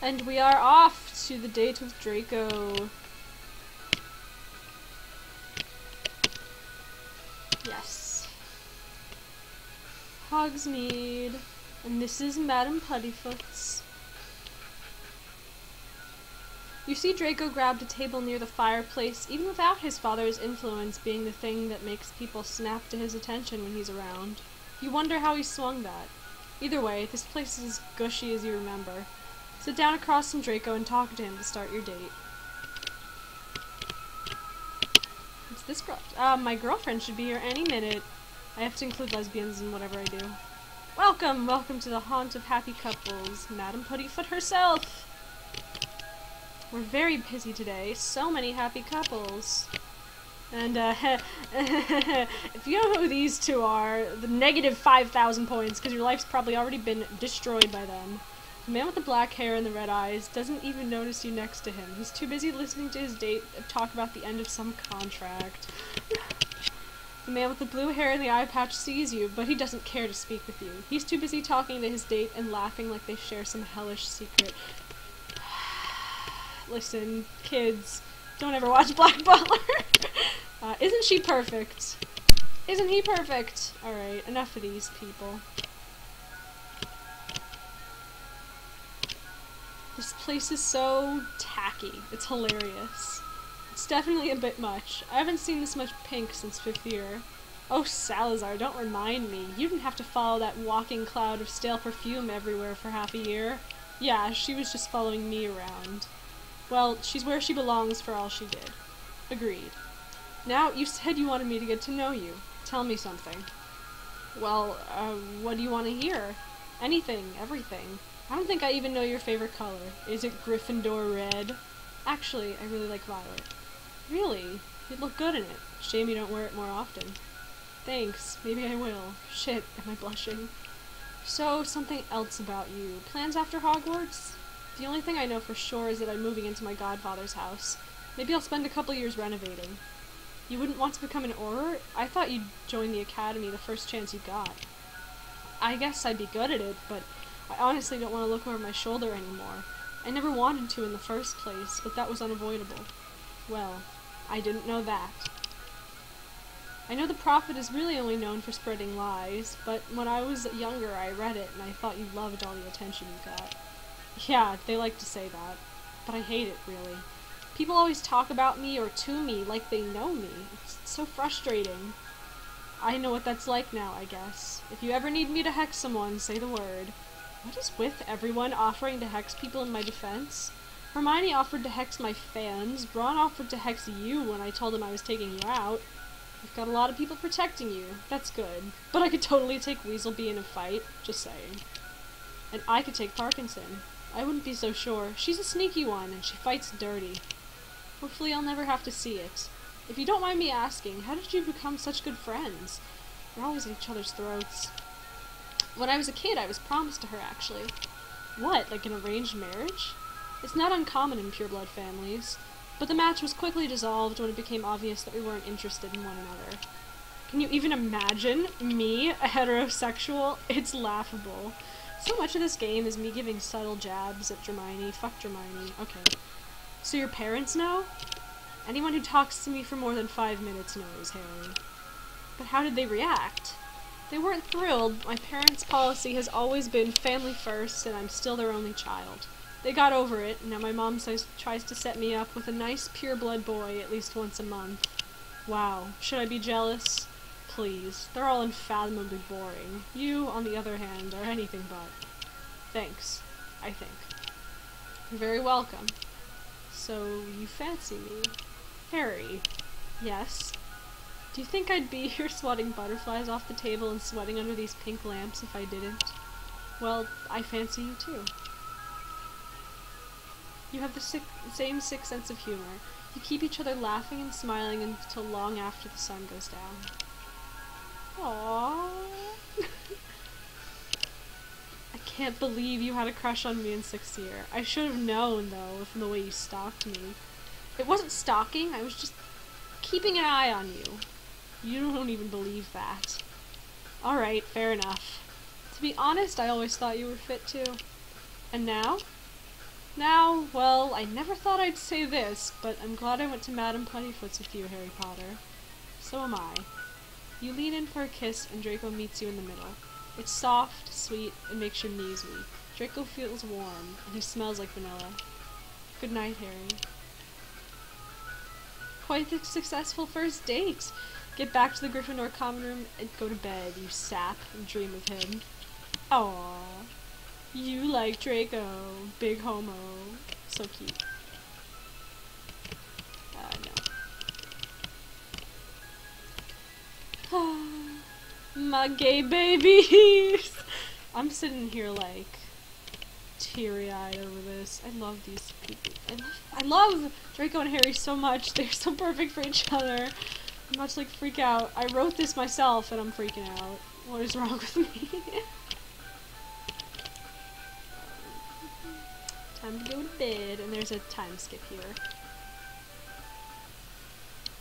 And we are off to the date with Draco. Yes. Hogsmeade. And this is Madame Puddifoot's. You see Draco grabbed a table near the fireplace, even without his father's influence being the thing that makes people snap to his attention when he's around. You wonder how he swung that. Either way, this place is as gushy as you remember. Sit down across from Draco and talk to him to start your date. What's this girl? My girlfriend should be here any minute. I have to include lesbians in whatever I do. Welcome, welcome to the haunt of happy couples, Madame Puddifoot herself. We're very busy today. So many happy couples. And, if you know who these two are, the negative 5,000 points, because your life's probably already been destroyed by them. The man with the black hair and the red eyes doesn't even notice you next to him. He's too busy listening to his date talk about the end of some contract. The man with the blue hair and the eye patch sees you, but he doesn't care to speak with you. He's too busy talking to his date and laughing like they share some hellish secret. Listen, kids, don't ever watch Black Butler. Isn't she perfect? Isn't he perfect? Alright, enough of these people. This place is so tacky. It's hilarious. It's definitely a bit much. I haven't seen this much pink since 5th year. Oh, Salazar, don't remind me. You didn't have to follow that walking cloud of stale perfume everywhere for half a year. Yeah, she was just following me around. Well, she's where she belongs for all she did. Agreed. Now, you said you wanted me to get to know you. Tell me something. Well, what do you want to hear? Anything, everything. I don't think I even know your favorite color. Is it Gryffindor red? Actually, I really like violet. Really? You'd look good in it. Shame you don't wear it more often. Thanks. Maybe I will. Shit, am I blushing? So, something else about you. Plans after Hogwarts? The only thing I know for sure is that I'm moving into my godfather's house. Maybe I'll spend a couple years renovating. You wouldn't want to become an Auror? I thought you'd join the academy the first chance you got. I guess I'd be good at it, but I honestly don't want to look over my shoulder anymore. I never wanted to in the first place, but that was unavoidable. Well, I didn't know that. I know the Prophet is really only known for spreading lies, but when I was younger I read it and I thought you loved all the attention you got. Yeah, they like to say that, but I hate it, really. People always talk about me or to me like they know me. It's so frustrating. I know what that's like now, I guess. If you ever need me to hex someone, say the word. What is with everyone offering to hex people in my defense? Hermione offered to hex my fans. Ron offered to hex you when I told him I was taking you out. You've got a lot of people protecting you. That's good. But I could totally take Weaselby in a fight. Just saying. And I could take Parkinson. I wouldn't be so sure. She's a sneaky one, and she fights dirty. Hopefully I'll never have to see it. If you don't mind me asking, how did you become such good friends? You're always at each other's throats. When I was a kid, I was promised to her, actually. What, like an arranged marriage? It's not uncommon in pureblood families, but the match was quickly dissolved when it became obvious that we weren't interested in one another. Can you even imagine me, a heterosexual? It's laughable. So much of this game is me giving subtle jabs at Hermione. Fuck Hermione. Okay. So your parents know? Anyone who talks to me for more than 5 minutes knows, Harry. But how did they react? They weren't thrilled. My parents' policy has always been family first, and I'm still their only child. They got over it, and now my mom tries to set me up with a nice pure-blood boy at least once a month. Wow. Should I be jealous? Please. They're all unfathomably boring. You, on the other hand, are anything but. Thanks. I think. You're very welcome. So, you fancy me? Harry. Yes? Do you think I'd be here swatting butterflies off the table and sweating under these pink lamps if I didn't? Well, I fancy you too. You have the same sick sense of humor. You keep each other laughing and smiling until long after the sun goes down. Aww. I can't believe you had a crush on me in 6th year. I should have known, though, from the way you stalked me. It wasn't stalking, I was just keeping an eye on you. You don't even believe that. Alright, fair enough. To be honest, I always thought you were fit too. And now? Now, well, I never thought I'd say this, but I'm glad I went to Madame Puttyfoot's with you, Harry Potter. So am I. You lean in for a kiss, and Draco meets you in the middle. It's soft, sweet, and makes your knees weak. Draco feels warm, and he smells like vanilla. Good night, Harry. Quite the successful first date! Get back to the Gryffindor common room and go to bed, you sap, and dream of him. Aww. You like Draco. Big homo. So cute. No. My gay babies! I'm sitting here like teary-eyed over this. I love these people. I love Draco and Harry so much. They're so perfect for each other. I'm about to like freak out. I wrote this myself and I'm freaking out. What is wrong with me? Time to go to bed, and there's a time skip here.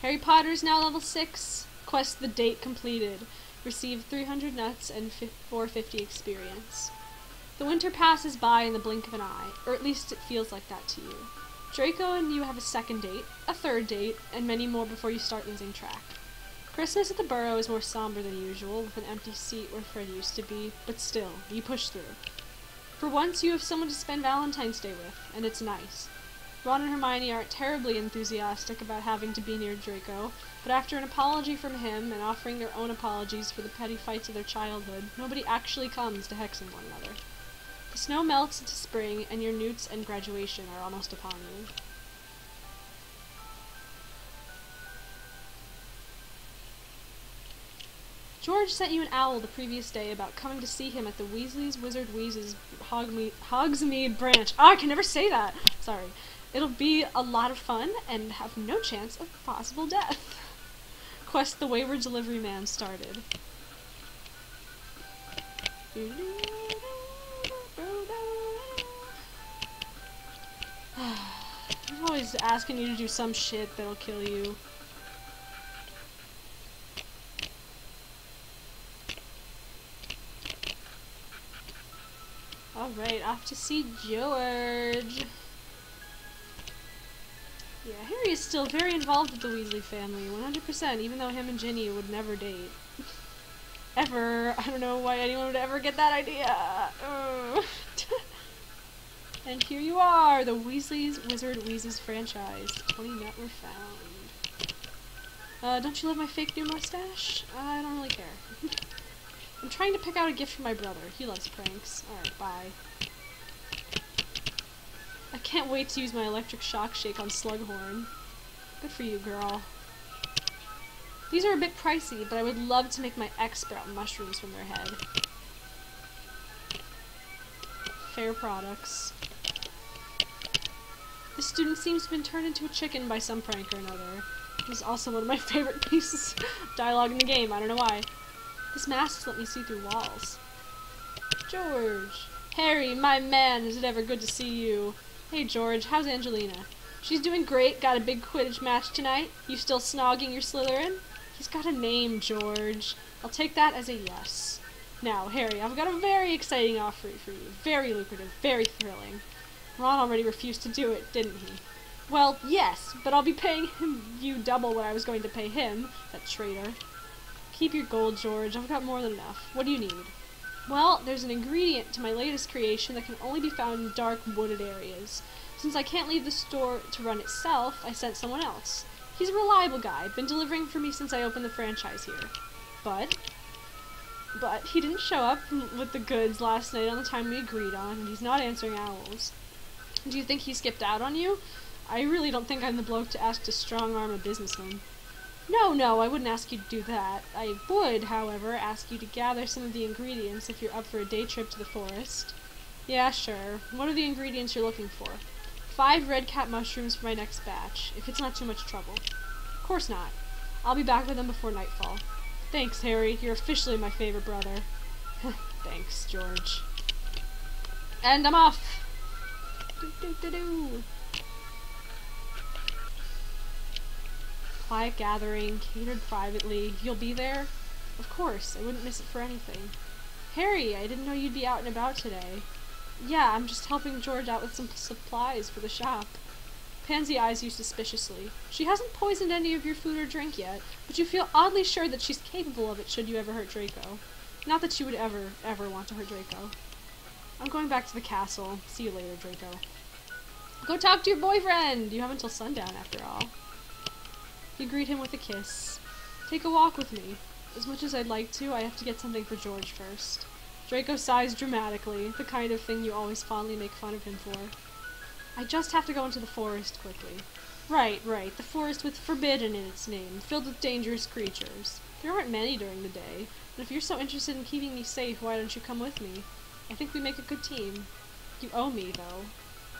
Harry Potter is now level 6. Quest the date completed. Receive 300 nuts and 450 experience. The winter passes by in the blink of an eye, or at least it feels like that to you. Draco and you have a second date, a third date, and many more before you start losing track. Christmas at the Burrow is more somber than usual, with an empty seat where Fred used to be, but still, you push through. For once you have someone to spend Valentine's Day with, and it's nice. Ron and Hermione aren't terribly enthusiastic about having to be near Draco, but after an apology from him and offering their own apologies for the petty fights of their childhood, nobody actually comes to hexing one another. The snow melts into spring, and your newts and graduation are almost upon you. George sent you an owl the previous day about coming to see him at the Weasley's Wizard Wheezes Hogsmeade branch. Oh, I can never say that! Sorry. It'll be a lot of fun and have no chance of possible death. Quest the Wayward Delivery Man started. I'm always asking you to do some shit that'll kill you. Alright, off to see George. Yeah, Harry is still very involved with the Weasley family, 100%, even though him and Ginny would never date. Ever. I don't know why anyone would ever get that idea. And here you are, the Weasley's Wizard Wheezes franchise. 20 net were found. Don't you love my fake new mustache? I don't really care. I'm trying to pick out a gift for my brother. He loves pranks. Alright, bye. I can't wait to use my electric shock shake on Slughorn. Good for you, girl. These are a bit pricey, but I would love to make my ex sprout mushrooms from their head. Fair products. The student seems to have been turned into a chicken by some prank or another. This is also one of my favorite pieces of dialogue in the game, I don't know why. This mask let me see through walls. George! Harry, my man, is it ever good to see you? Hey George, how's Angelina? She's doing great, got a big Quidditch match tonight. You still snogging your Slytherin? He's got a name, George. I'll take that as a yes. Now, Harry, I've got a very exciting offer for you. Very lucrative, very thrilling. Ron already refused to do it, didn't he? Well, yes, but I'll be paying you double what I was going to pay him, that traitor. Keep your gold, George. I've got more than enough. What do you need? Well, there's an ingredient to my latest creation that can only be found in dark, wooded areas. Since I can't leave the store to run itself, I sent someone else. He's a reliable guy, been delivering for me since I opened the franchise here. But he didn't show up with the goods last night on the time we agreed on, and he's not answering owls. Do you think he skipped out on you? I really don't think I'm the bloke to ask to strong-arm a businessman. No, I wouldn't ask you to do that. I would, however, ask you to gather some of the ingredients if you're up for a day trip to the forest. Yeah, sure. What are the ingredients you're looking for? 5 red cat mushrooms for my next batch, if it's not too much trouble. Of course not. I'll be back with them before nightfall. Thanks, Harry. You're officially my favorite brother. Thanks, George. And I'm off! Do-do-do-do. Quiet gathering, catered privately. You'll be there? Of course, I wouldn't miss it for anything. Harry, I didn't know you'd be out and about today. Yeah, I'm just helping George out with some supplies for the shop. Pansy eyes you suspiciously. She hasn't poisoned any of your food or drink yet, but you feel oddly sure that she's capable of it should you ever hurt Draco. Not that you would ever want to hurt Draco. I'm going back to the castle. See you later, Draco. Go talk to your boyfriend! You have until sundown, after all. You greet him with a kiss. Take a walk with me. As much as I'd like to, I have to get something for George first. Draco sighs dramatically, the kind of thing you always fondly make fun of him for. I just have to go into the forest quickly. Right, the forest with forbidden in its name, filled with dangerous creatures. There aren't many during the day, and if you're so interested in keeping me safe, why don't you come with me? I think we make a good team. You owe me, though.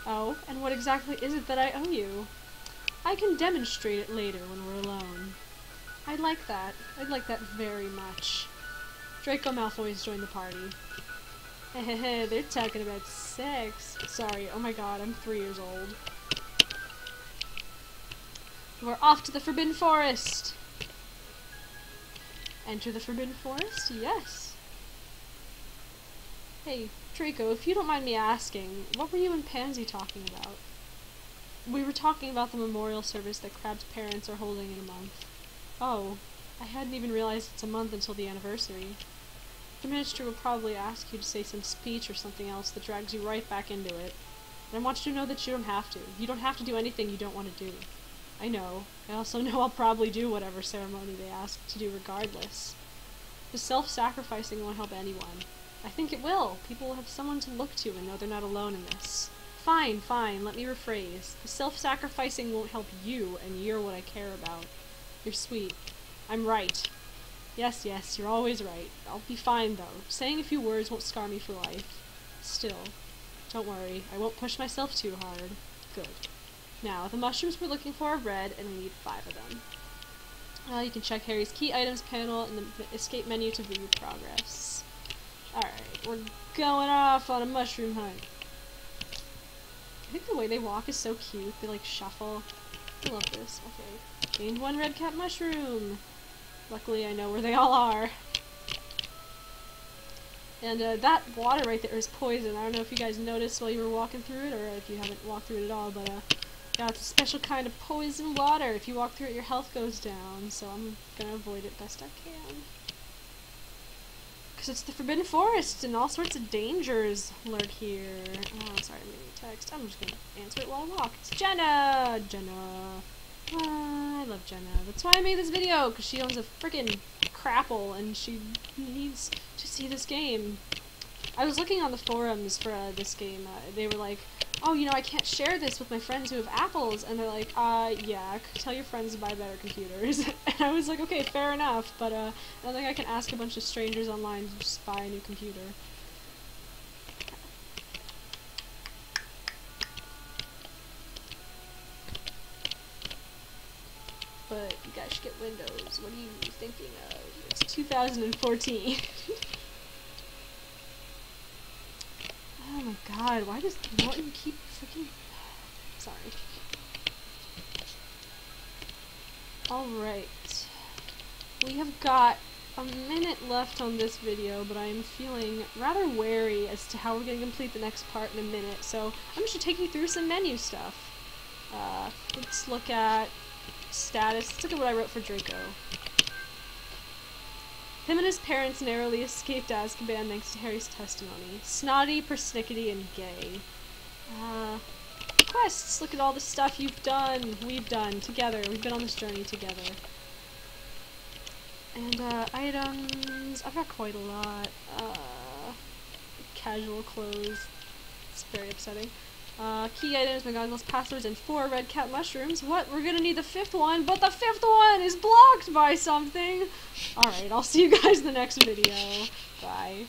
Oh, and what exactly is it that I owe you? I can demonstrate it later when we're alone. I'd like that. I'd like that very much. Draco Malfoy's joined the party. Hehehe, they're talking about sex. Sorry, oh my god, I'm 3 years old. We're off to the Forbidden Forest! Enter the Forbidden Forest? Yes. Hey, Draco, if you don't mind me asking, what were you and Pansy talking about? We were talking about the memorial service that Crab's parents are holding in a month. Oh, I hadn't even realized it's a month until the anniversary. The minister will probably ask you to say some speech or something else that drags you right back into it. And I want you to know that you don't have to. You don't have to do anything you don't want to do. I know. I also know I'll probably do whatever ceremony they ask to do regardless. The self-sacrificing won't help anyone. I think it will. People will have someone to look to and know they're not alone in this. Fine, let me rephrase. The self-sacrificing won't help you, and you're what I care about. You're sweet. I'm right. Yes, you're always right. I'll be fine, though. Saying a few words won't scar me for life. Still, don't worry. I won't push myself too hard. Good. Now, the mushrooms we're looking for are red, and we need 5 of them. You can check Harry's key items panel in the escape menu to view your progress. Alright, we're going off on a mushroom hunt. I think the way they walk is so cute. They, like, shuffle. I love this. Okay. Gained 1 red cap mushroom. Luckily, I know where they all are. And, that water right there is poison. I don't know if you guys noticed while you were walking through it, or if you haven't walked through it at all, but, yeah, it's a special kind of poison water. If you walk through it, your health goes down, so I'm gonna avoid it best I can. Because it's the Forbidden Forest, and all sorts of dangers lurk here. Oh, sorry, I'm reading text. I'm just gonna answer it while I walk. It's Jenna! I love Jenna. That's why I made this video, because she owns a freaking crapple, and she needs to see this game. I was looking on the forums for this game. They were like, oh, you know, I can't share this with my friends who have Apples, and they're like, yeah, tell your friends to buy better computers. And I was like, okay, fair enough, but, I don't think I can ask a bunch of strangers online to just buy a new computer. But you guys should get Windows. What are you thinking of? It's 2014. Oh my god, why does Norton keep freaking... Sorry. Alright. We have got a minute left on this video, but I'm feeling rather wary as to how we're going to complete the next part in a minute, so I'm just going to take you through some menu stuff. Let's look at status. Let's look at what I wrote for Draco. Him and his parents narrowly escaped Azkaban thanks to Harry's testimony. Snotty, persnickety, and gay. Quests! Look at all the stuff you've done! We've done, together. We've been on this journey together. And, items... I've got quite a lot. Casual clothes. It's very upsetting. Key items, McGonagall's passwords, and 4 red cap mushrooms. What? We're gonna need the 5th one, but the 5th one is blocked by something! Alright, I'll see you guys in the next video. Bye.